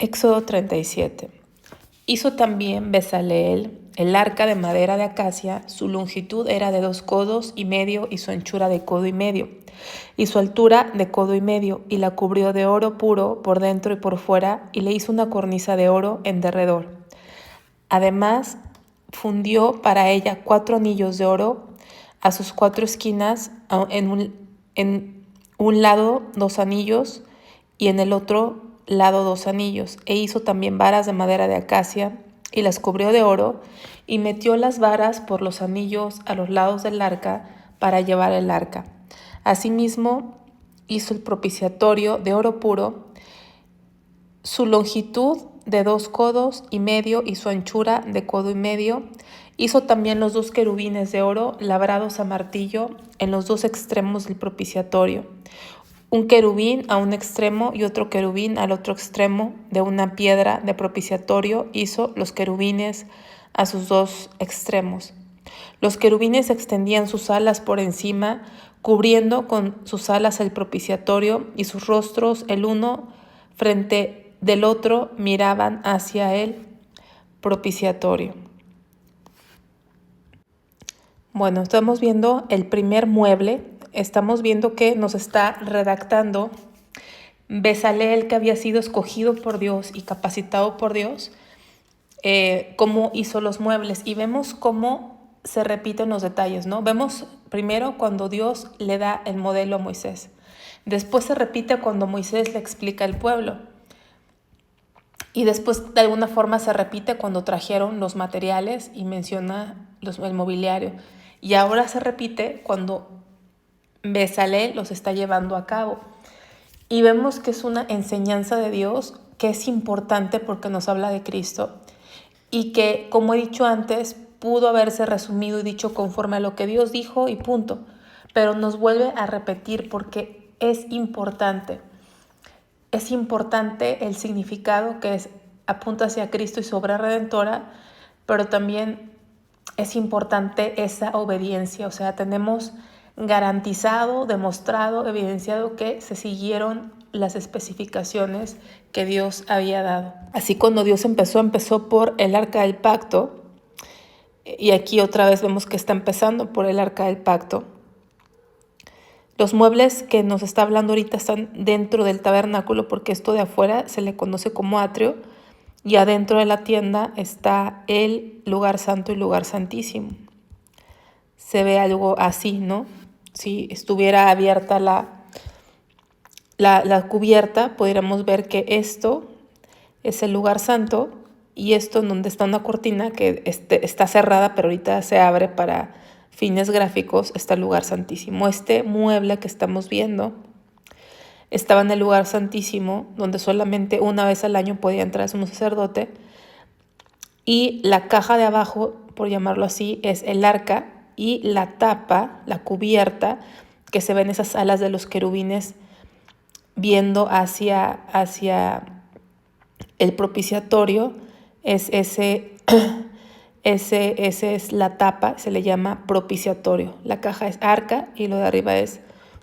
Éxodo 37. Hizo también Bezaleel el arca de madera de acacia. Su longitud era de 2 codos y medio y su anchura de codo y medio y su altura de codo y medio, y la cubrió de oro puro por dentro y por fuera, y le hizo una cornisa de oro en derredor. Además fundió para ella 4 anillos de oro a sus 4 esquinas, en un lado 2 anillos y en el otro lado 2 anillos, e hizo también varas de madera de acacia y las cubrió de oro, y metió las varas por los anillos a los lados del arca para llevar el arca. Asimismo hizo el propiciatorio de oro puro, su longitud de 2 codos y medio y su anchura de codo y medio. Hizo también los 2 querubines de oro labrados a martillo en los 2 extremos del propiciatorio, un querubín a un extremo y otro querubín al otro extremo. De una piedra de propiciatorio hizo los querubines a sus 2 extremos. Los querubines extendían sus alas por encima, cubriendo con sus alas el propiciatorio, y sus rostros, el uno frente del otro, miraban hacia el propiciatorio. Bueno, estamos viendo el primer mueble. Estamos viendo que nos está redactando Bezaleel, que había sido escogido por Dios y capacitado por Dios, cómo hizo los muebles, y vemos cómo se repiten los detalles, ¿no? Vemos primero cuando Dios le da el modelo a Moisés. Después se repite cuando Moisés le explica al pueblo. Y después de alguna forma se repite cuando trajeron los materiales y menciona el mobiliario. Y ahora se repite cuando Bezaleel los está llevando a cabo. Y vemos que es una enseñanza de Dios que es importante porque nos habla de Cristo, y que, como he dicho antes, pudo haberse resumido y dicho conforme a lo que Dios dijo y punto. Pero nos vuelve a repetir porque es importante. Es importante el significado que apunta hacia Cristo y su obra redentora, pero también es importante esa obediencia. O sea, tenemos garantizado, demostrado, evidenciado que se siguieron las especificaciones que Dios había dado. Así, cuando Dios empezó por el arca del pacto, y aquí otra vez vemos que está empezando por el arca del pacto. Los muebles que nos está hablando ahorita están dentro del tabernáculo, porque esto de afuera se le conoce como atrio, y adentro de la tienda está el lugar santo y lugar santísimo. Se ve algo así, ¿no? Si estuviera abierta la cubierta, podríamos ver que esto es el lugar santo, y esto en donde está una cortina que está cerrada, pero ahorita se abre para fines gráficos, está el lugar santísimo. Este mueble que estamos viendo estaba en el lugar santísimo, donde solamente una vez al año podía entrar un sacerdote, y la caja de abajo, por llamarlo así, es el arca, y la tapa, la cubierta, que se ven esas alas de los querubines viendo hacia el propiciatorio, es ese es la tapa, se le llama propiciatorio. La caja es arca y lo de arriba es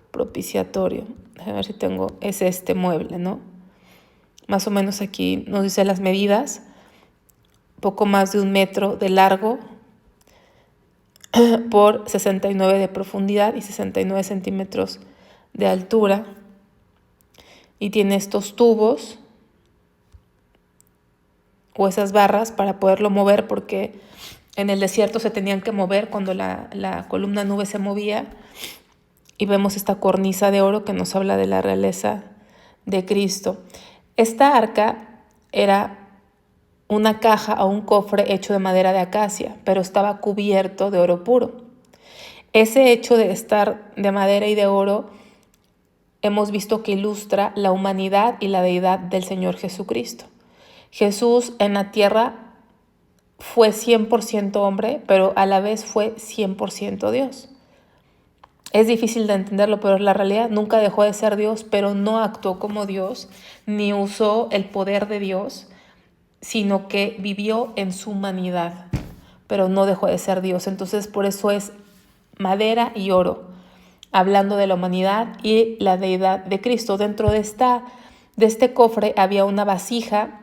propiciatorio. Déjame ver si es este mueble, ¿no? Más o menos aquí nos dice las medidas: poco más de 1 metro de largo por 69 de profundidad y 69 centímetros de altura. Y tiene estos tubos o esas barras para poderlo mover, porque en el desierto se tenían que mover cuando la columna nube se movía. Y vemos esta cornisa de oro que nos habla de la realeza de Cristo. Esta arca era una caja o un cofre hecho de madera de acacia, pero estaba cubierto de oro puro. Ese hecho de estar de madera y de oro hemos visto que ilustra la humanidad y la deidad del Señor Jesucristo. Jesús en la tierra fue 100% hombre, pero a la vez fue 100% Dios. Es difícil de entenderlo, pero es la realidad. Nunca dejó de ser Dios, pero no actuó como Dios, ni usó el poder de Dios, sino que vivió en su humanidad, pero no dejó de ser Dios. Entonces, por eso es madera y oro, hablando de la humanidad y la deidad de Cristo. Dentro de este cofre había una vasija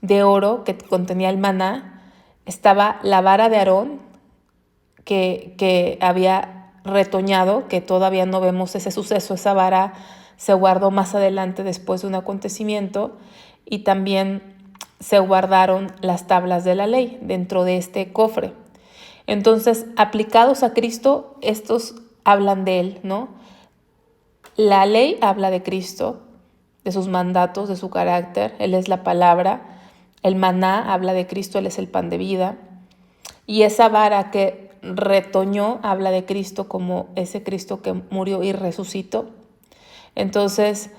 de oro que contenía el maná, estaba la vara de Aarón que había retoñado, que todavía no vemos ese suceso, esa vara se guardó más adelante después de un acontecimiento, y también se guardaron las tablas de la ley dentro de este cofre. Entonces, aplicados a Cristo, estos hablan de Él, ¿no? La ley habla de Cristo, de sus mandatos, de su carácter. Él es la palabra. El maná habla de Cristo, Él es el pan de vida. Y esa vara que retoñó habla de Cristo como ese Cristo que murió y resucitó. Entonces,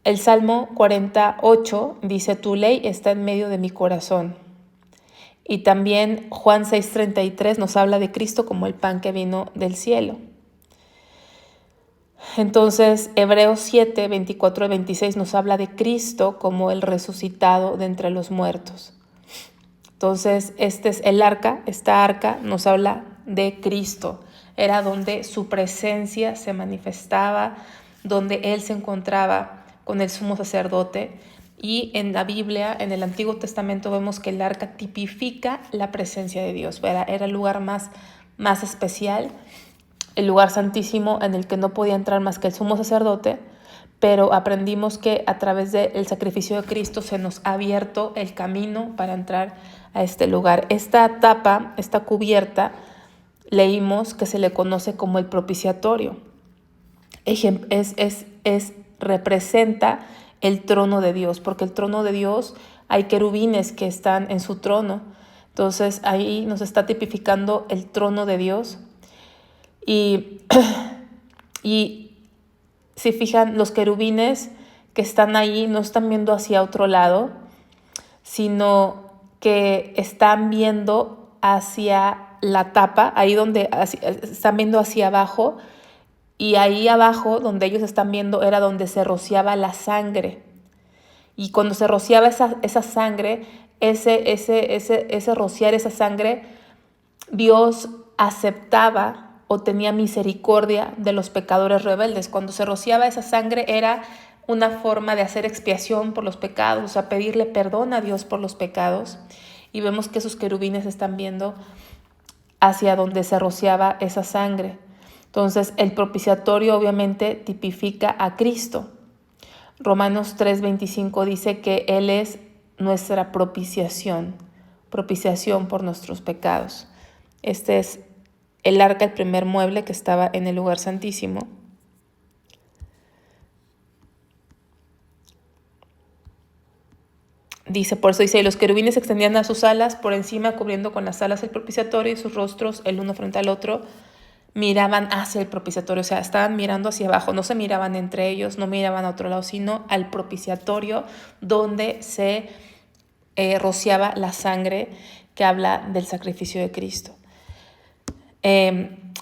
el Salmo 48 dice, tu ley está en medio de mi corazón. Y también Juan 6:33 nos habla de Cristo como el pan que vino del cielo. Entonces, Hebreos 7:24 y 26 nos habla de Cristo como el resucitado de entre los muertos. Entonces, este es el arca, esta arca nos habla de Cristo. Era donde su presencia se manifestaba, donde Él se encontraba con el sumo sacerdote. Y en la Biblia, en el Antiguo Testamento, vemos que el arca tipifica la presencia de Dios. Era el lugar más especial, el lugar santísimo en el que no podía entrar más que el sumo sacerdote, pero aprendimos que a través del sacrificio de Cristo se nos ha abierto el camino para entrar a este lugar. Esta tapa, esta cubierta, leímos que se le conoce como el propiciatorio. Representa el trono de Dios, porque el trono de Dios hay querubines que están en su trono. Entonces ahí nos está tipificando el trono de Dios. Y si fijan, los querubines que están ahí no están viendo hacia otro lado, sino que están viendo hacia la tapa, ahí donde están viendo hacia abajo, y ahí abajo donde ellos están viendo era donde se rociaba la sangre. Y cuando se rociaba esa sangre, ese rociar esa sangre, Dios aceptaba o tenía misericordia de los pecadores rebeldes. Cuando se rociaba esa sangre era una forma de hacer expiación por los pecados, o sea, pedirle perdón a Dios por los pecados. Y vemos que esos querubines están viendo hacia donde se rociaba esa sangre. Entonces, el propiciatorio obviamente tipifica a Cristo. Romanos 3:25 dice que Él es nuestra propiciación por nuestros pecados. Este es el arca, el primer mueble que estaba en el lugar santísimo. Por eso dice, y los querubines extendían a sus alas por encima, cubriendo con las alas el propiciatorio, y sus rostros, el uno frente al otro, miraban hacia el propiciatorio. O sea, estaban mirando hacia abajo, no se miraban entre ellos, no miraban a otro lado, sino al propiciatorio donde se rociaba la sangre que habla del sacrificio de Cristo.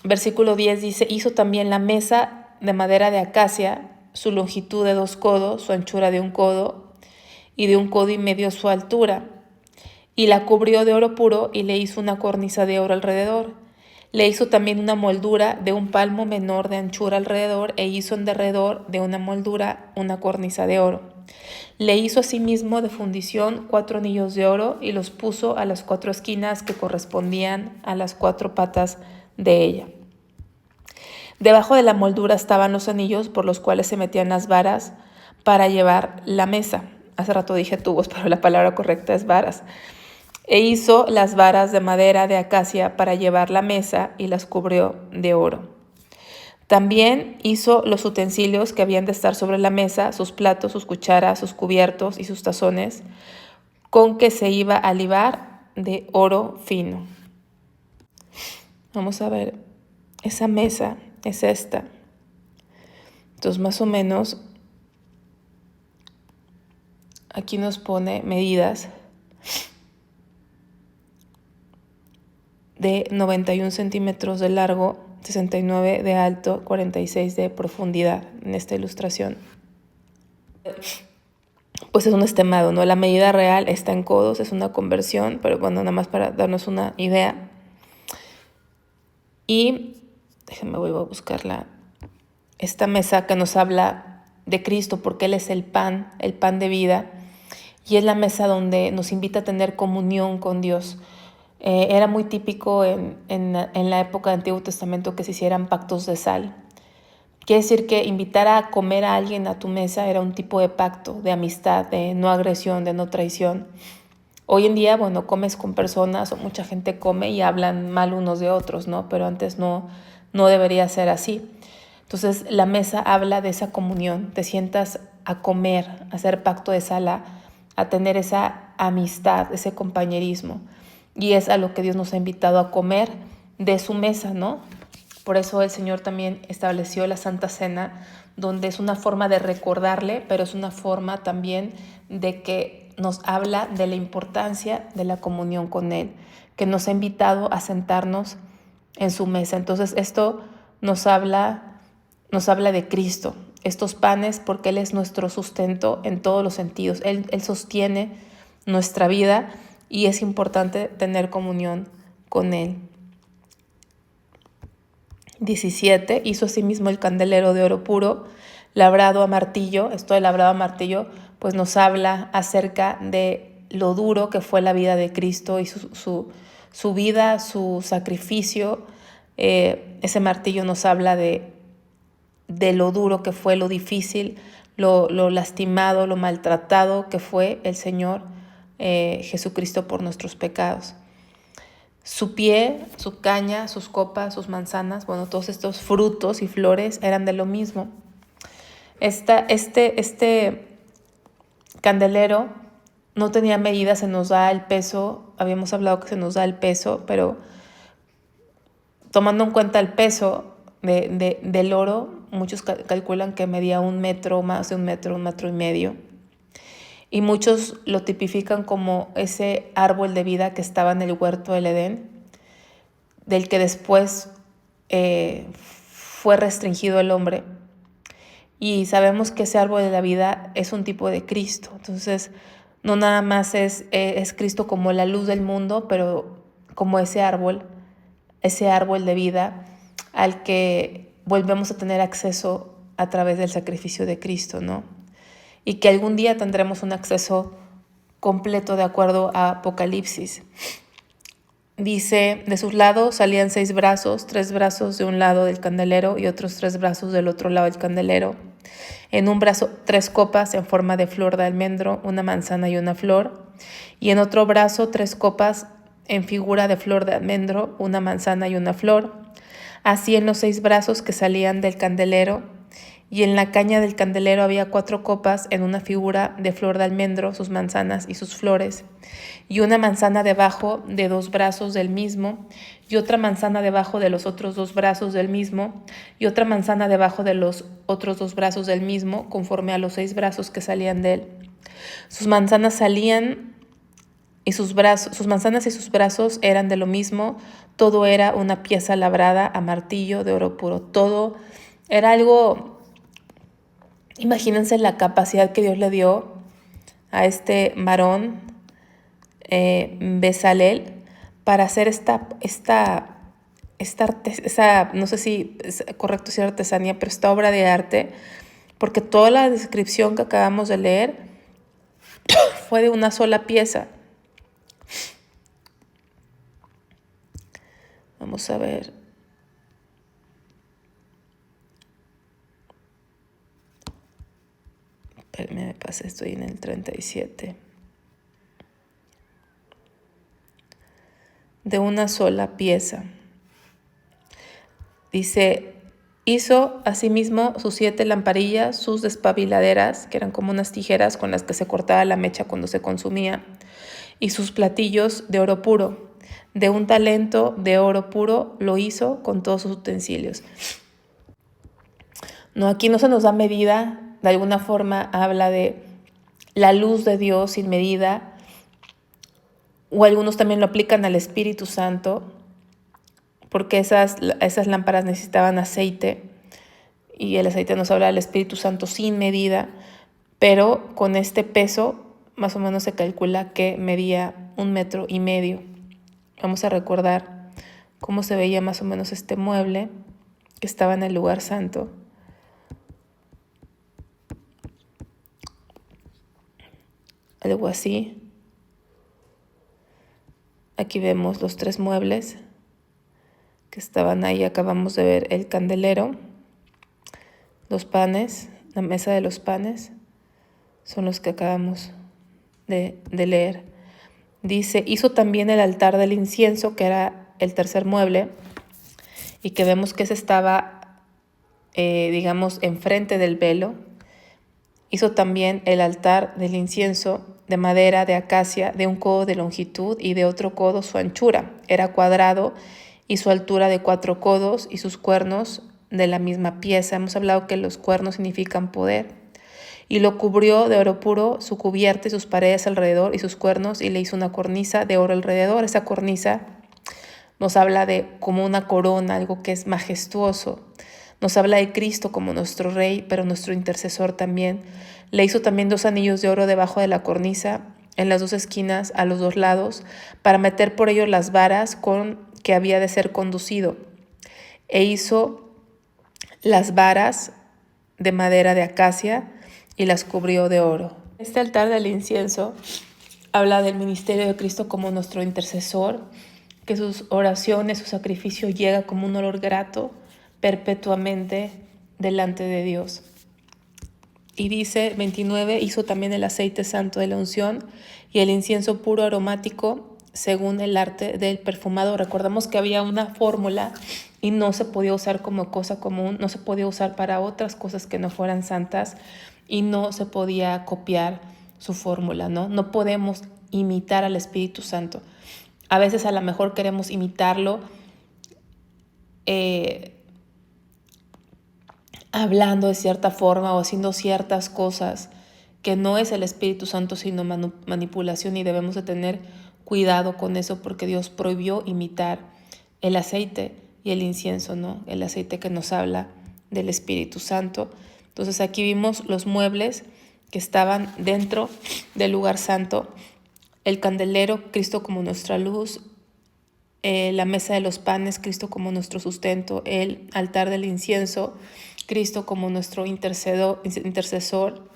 Versículo 10 dice, hizo también la mesa de madera de acacia, su longitud de 2 codos, su anchura de 1 codo, y de 1 codo y medio su altura. Y la cubrió de oro puro y le hizo una cornisa de oro alrededor. Le hizo también una moldura de 1 palmo menor de anchura alrededor, e hizo en derredor de una moldura una cornisa de oro. Le hizo asimismo de fundición 4 anillos de oro y los puso a las 4 esquinas que correspondían a las 4 patas de ella. Debajo de la moldura estaban los anillos por los cuales se metían las varas para llevar la mesa. Hace rato dije tubos, pero la palabra correcta es varas. E hizo las varas de madera de acacia para llevar la mesa y las cubrió de oro. También hizo los utensilios que habían de estar sobre la mesa, sus platos, sus cucharas, sus cubiertos y sus tazones, con que se iba a libar de oro fino. Vamos a ver, esa mesa es esta. Entonces, más o menos, aquí nos pone medidas de 91 centímetros de largo, 69 de alto, 46 de profundidad en esta ilustración. Pues es un estimado, ¿no? La medida real está en codos, es una conversión, pero bueno, nada más para darnos una idea. Y déjenme, voy a buscarla. Esta mesa que nos habla de Cristo, porque Él es el pan de vida. y es la mesa donde nos invita a tener comunión con Dios. Era muy típico en la época del Antiguo Testamento que se hicieran pactos de sal. Quiere decir que invitar a comer a alguien a tu mesa era un tipo de pacto, de amistad, de no agresión, de no traición. Hoy en día, bueno, comes con personas o mucha gente come y hablan mal unos de otros, ¿no? Pero antes no debería ser así. Entonces la mesa habla de esa comunión, te sientas a comer, a hacer pacto de sala, a tener esa amistad, ese compañerismo. Y es a lo que Dios nos ha invitado a comer de su mesa, ¿no? Por eso el Señor también estableció la Santa Cena, donde es una forma de recordarle, pero es una forma también de que nos habla de la importancia de la comunión con Él, que nos ha invitado a sentarnos en su mesa. Entonces esto nos habla de Cristo, estos panes, porque Él es nuestro sustento en todos los sentidos. Él sostiene nuestra vida y es importante tener comunión con Él. 17. Hizo asimismo el candelero de oro puro, labrado a martillo. Esto de labrado a martillo pues nos habla acerca de lo duro que fue la vida de Cristo y su vida, su sacrificio. Ese martillo nos habla de lo duro que fue, lo difícil, lo lastimado, lo maltratado que fue el Señor Jesucristo por nuestros pecados. Su pie, su caña, sus copas, sus manzanas, bueno, todos estos frutos y flores eran de lo mismo. Este candelero no tenía medida, se nos da el peso, habíamos hablado que se nos da el peso, pero tomando en cuenta el peso del oro, muchos calculan que medía 1 metro, más de 1 metro, 1,5 metros. Y muchos lo tipifican como ese árbol de vida que estaba en el huerto del Edén, del que después fue restringido el hombre. Y sabemos que ese árbol de la vida es un tipo de Cristo. Entonces, no nada más es Cristo como la luz del mundo, pero como ese árbol de vida al que volvemos a tener acceso a través del sacrificio de Cristo, ¿no? Y que algún día tendremos un acceso completo de acuerdo a Apocalipsis. Dice, de sus lados salían 6 brazos, 3 brazos de un lado del candelero y otros 3 brazos del otro lado del candelero. En un brazo 3 copas en forma de flor de almendro, una manzana y una flor. Y en otro brazo 3 copas en figura de flor de almendro, una manzana y una flor. Así en los 6 brazos que salían del candelero. Y en la caña del candelero había 4 copas en una figura de flor de almendro, sus manzanas y sus flores, y una manzana debajo de 2 brazos del mismo, y otra manzana debajo de los otros 2 brazos del mismo, y otra manzana debajo de los otros 2 brazos del mismo, conforme a los 6 brazos que salían de él. Sus manzanas salían y sus manzanas y sus brazos eran de lo mismo, todo era una pieza labrada a martillo de oro puro, todo era algo. Imagínense la capacidad que Dios le dio a este varón, Bezalel, para hacer esta no sé si es correcto decir artesanía, pero esta obra de arte, porque toda la descripción que acabamos de leer fue de una sola pieza. Vamos a ver. Me pasé, estoy en el 37. De una sola pieza. Dice, hizo asimismo sus 7 lamparillas, sus despabiladeras, que eran como unas tijeras con las que se cortaba la mecha cuando se consumía, y sus platillos de oro puro. De un talento de oro puro lo hizo con todos sus utensilios. No, aquí no se nos da medida, de alguna forma habla de la luz de Dios sin medida, o algunos también lo aplican al Espíritu Santo, porque esas lámparas necesitaban aceite, y el aceite nos habla del Espíritu Santo sin medida, pero con este peso más o menos se calcula que medía 1,5 metros. Vamos a recordar cómo se veía más o menos este mueble que estaba en el lugar santo. algo así. Aquí vemos los 3 muebles que estaban ahí. Acabamos de ver el candelero, los panes, la mesa de los panes, son los que acabamos de leer. Dice, hizo también el altar del incienso, que era el tercer mueble, y que vemos que ese estaba, digamos, enfrente del velo. Hizo también el altar del incienso de madera de acacia, de un codo de longitud y de otro codo su anchura. Era cuadrado y su altura de 4 codos y sus cuernos de la misma pieza. Hemos hablado que los cuernos significan poder. Y lo cubrió de oro puro, su cubierta y sus paredes alrededor y sus cuernos, y le hizo una cornisa de oro alrededor. Esa cornisa nos habla de como una corona, algo que es majestuoso. Nos habla de Cristo como nuestro Rey, pero nuestro intercesor también. Le hizo también 2 anillos de oro debajo de la cornisa, en las 2 esquinas, a los 2 lados, para meter por ellos las varas con que había de ser conducido. E hizo las varas de madera de acacia y las cubrió de oro. Este altar del incienso habla del ministerio de Cristo como nuestro intercesor, que sus oraciones, su sacrificio llega como un olor grato perpetuamente delante de Dios. Y dice 29, hizo también el aceite santo de la unción y el incienso puro aromático según el arte del perfumado. Recordamos que había una fórmula y no se podía usar como cosa común, no se podía usar para otras cosas que no fueran santas y no se podía copiar su fórmula, ¿no? No podemos imitar al Espíritu Santo. A veces a lo mejor queremos imitarlo hablando de cierta forma o haciendo ciertas cosas que no es el Espíritu Santo sino manipulación, y debemos de tener cuidado con eso porque Dios prohibió imitar el aceite y el incienso, ¿no? El aceite que nos habla del Espíritu Santo. Entonces aquí vimos los muebles que estaban dentro del lugar santo, el candelero, Cristo como nuestra luz, la mesa de los panes, Cristo como nuestro sustento, el altar del incienso, Cristo como nuestro intercesor,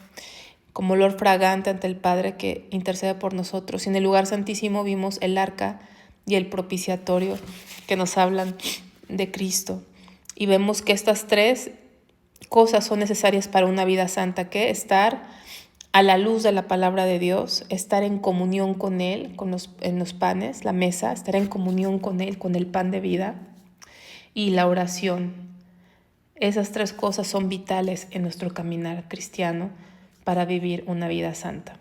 como olor fragante ante el Padre que intercede por nosotros. Y en el lugar santísimo vimos el arca y el propiciatorio que nos hablan de Cristo. Y vemos que estas 3 cosas son necesarias para una vida santa, que estar a la luz de la palabra de Dios, estar en comunión con Él, en los panes, la mesa, estar en comunión con Él, con el pan de vida, y la oración. Esas 3 cosas son vitales en nuestro caminar cristiano para vivir una vida santa.